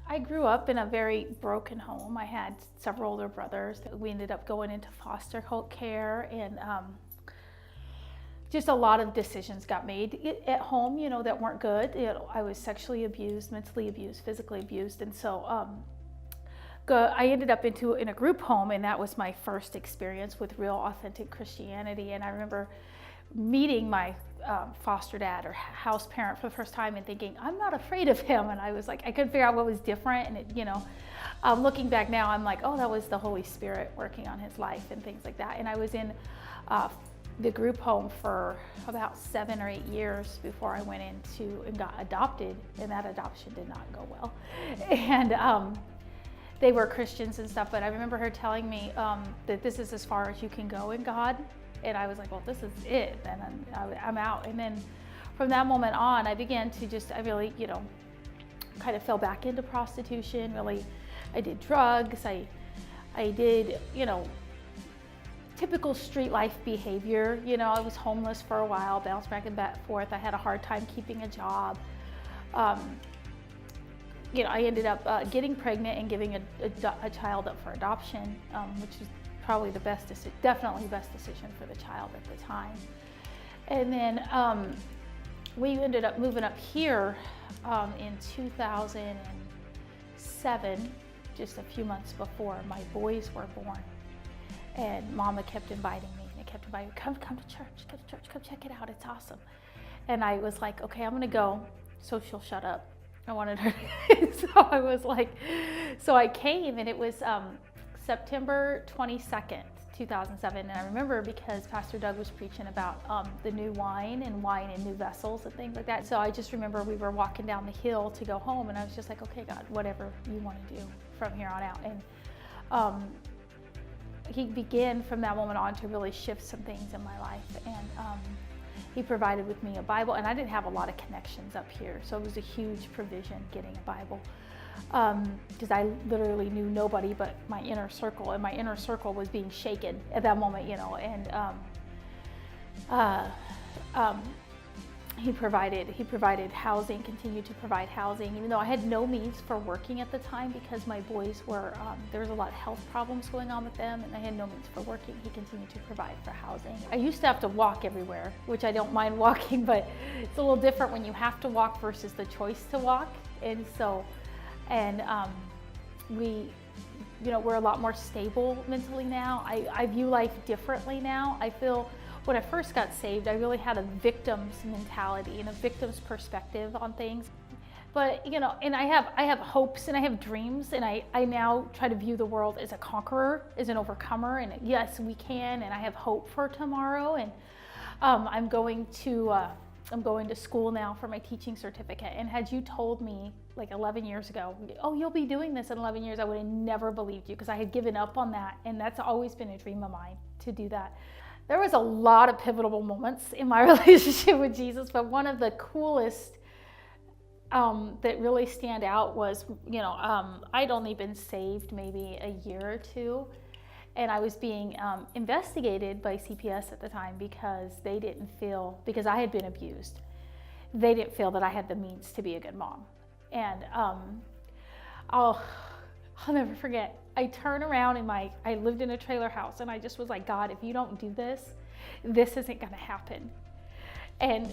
I grew up in a very broken home. I had several older brothers. We ended up going into foster care, and just a lot of decisions got made at home, that weren't good. I was sexually abused, mentally abused, physically abused, and so I ended up in a group home, and that was my first experience with real, authentic Christianity. And I remember meeting my foster dad or house parent for the first time and thinking, I'm not afraid of him. And I was like, I couldn't figure out what was different. And looking back now, I'm like, oh, that was the Holy Spirit working on his life and things like that. And I was in the group home for about 7 or 8 years before I went into and got adopted, and that adoption did not go well. And they were Christians and stuff, but I remember her telling me that this is as far as you can go in God. And I was like, well, this is it, and I'm out. And then from that moment on, I began to I really, kind of fell back into prostitution. Really, I did drugs. I did, typical street life behavior. I was homeless for a while, bounced back and forth. I had a hard time keeping a job. I ended up getting pregnant and giving a child up for adoption, which is probably definitely the best decision for the child at the time. And then we ended up moving up here in 2007, just a few months before my boys were born. And Mama kept inviting me, and kept inviting me, come to church, come check it out, it's awesome. And I was like, okay, I'm gonna go, so she'll shut up. I wanted her so I was like, so I came, and it was September 22nd, 2007. And I remember because Pastor Doug was preaching about the new wine in new vessels and things like that. So I just remember we were walking down the hill to go home, and I was just like, okay, God, whatever you want to do from here on out. And he began from that moment on to really shift some things in my life. And he provided with me a Bible, and I didn't have a lot of connections up here, so it was a huge provision getting a Bible, because I literally knew nobody but my inner circle, and my inner circle was being shaken at that moment, and he provided housing, continued to provide housing, even though I had no means for working at the time because my boys were, there was a lot of health problems going on with them, and I had no means for working. He continued to provide for housing. I used to have to walk everywhere, which I don't mind walking, but it's a little different when you have to walk versus the choice to walk. And so, we're a lot more stable mentally now. I view life differently now. I feel when I first got saved, I really had a victim's mentality and a victim's perspective on things. But, and I have hopes and I have dreams, and I now try to view the world as a conqueror, as an overcomer, and yes, we can, and I have hope for tomorrow. And I'm going to school now for my teaching certificate. And had you told me like 11 years ago, oh, you'll be doing this in 11 years, I would have never believed you, because I had given up on that. And that's always been a dream of mine, to do that. There was a lot of pivotal moments in my relationship with Jesus, but one of the coolest that really stand out was, I'd only been saved maybe a year or two, and I was being investigated by CPS at the time because because I had been abused, they didn't feel that I had the means to be a good mom. And I'll never forget, I turned around I lived in a trailer house, and I just was like, God, if you don't do this, this isn't gonna happen. And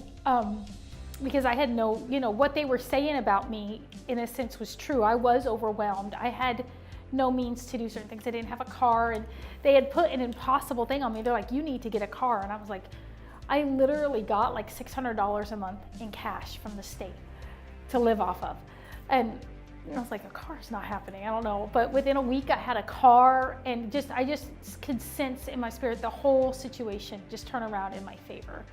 because I had what they were saying about me in a sense was true. I was overwhelmed. I had no means to do certain things. I didn't have a car, and they had put an impossible thing on me. They're like, you need to get a car. And I was like, I literally got like $600 a month in cash from the state to live off of. And I was like, a car's not happening, I don't know. But within a week I had a car, and I just could sense in my spirit the whole situation just turn around in my favor.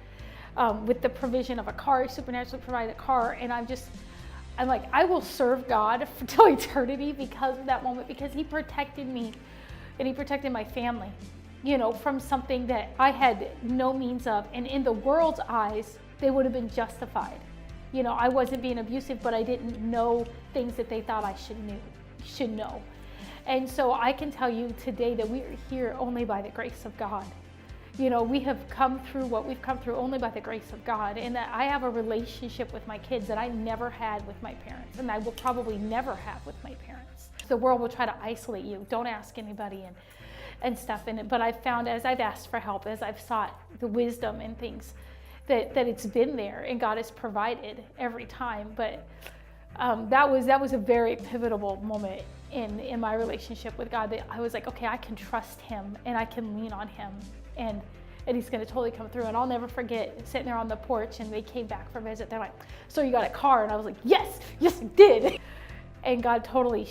With the provision of a car, he supernaturally provided a car, and I'm like, I will serve God till eternity because of that moment, because he protected me and he protected my family, from something that I had no means of. And in the world's eyes, they would have been justified. I wasn't being abusive, but I didn't know things that they thought I should know. And so I can tell you today that we are here only by the grace of God. we have come through what we've come through only by the grace of God, and that I have a relationship with my kids that I never had with my parents, and I will probably never have with my parents. The world will try to isolate you. Don't ask anybody and stuff. But I've found, as I've asked for help, as I've sought the wisdom and things, that it's been there, and God has provided every time. But that was a very pivotal moment in my relationship with God, that I was like, okay, I can trust him and I can lean on him, and he's going to totally come through. And I'll never forget sitting there on the porch, and they came back from visit. They're like, so you got a car? And I was like, yes I did. And God totally,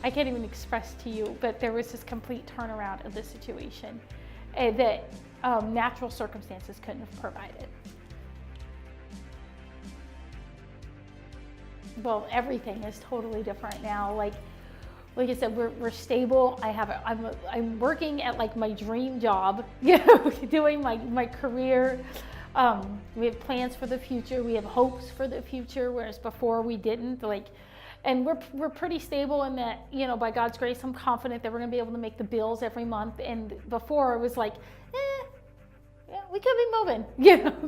I can't even express to you, but there was this complete turnaround of the situation that natural circumstances couldn't have provided. Well, everything is totally different now. Like I said, we're stable. I'm working at like my dream job, doing my career. We have plans for the future. We have hopes for the future, whereas before we didn't. And we're pretty stable in that, by God's grace, I'm confident that we're gonna be able to make the bills every month. And before it was like, yeah, we could be moving.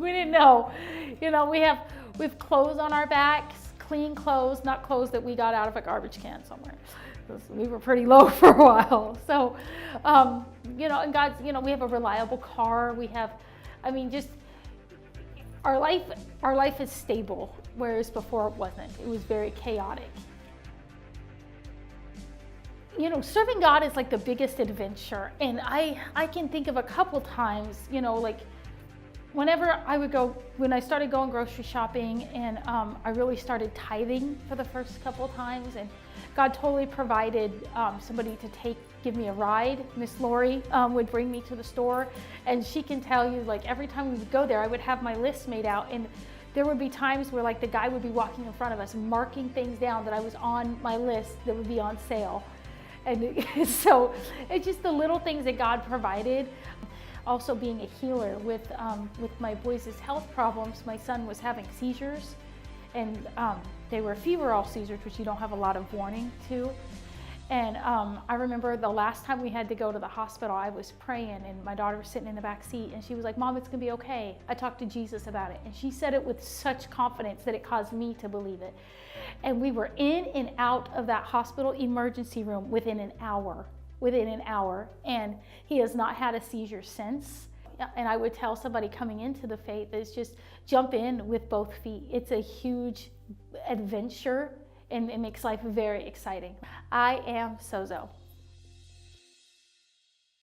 We didn't know. We have clothes on our backs, clean clothes, not clothes that we got out of a garbage can somewhere. We were pretty low for a while. So, and God's, we have a reliable car. We have, just our life is stable, whereas before it wasn't. It was very chaotic. Serving God is like the biggest adventure. And I can think of a couple times, whenever when I started going grocery shopping, and I really started tithing for the first couple of times, and God totally provided somebody to give me a ride. Miss Lori would bring me to the store, and she can tell you, every time we would go there, I would have my list made out, and there would be times where the guy would be walking in front of us, marking things down that I was on my list that would be on sale. And so it's just the little things that God provided. Also being a healer with my boys' health problems. My son was having seizures, and they were febrile seizures, which you don't have a lot of warning to. And I remember the last time we had to go to the hospital, I was praying, and my daughter was sitting in the back seat, and she was like, Mom, it's gonna be okay. I talked to Jesus about it. And she said it with such confidence that it caused me to believe it. And we were in and out of that hospital emergency room within an hour, and he has not had a seizure since. And I would tell somebody coming into the faith is just jump in with both feet. It's a huge adventure, and it makes life very exciting. I am Sozo.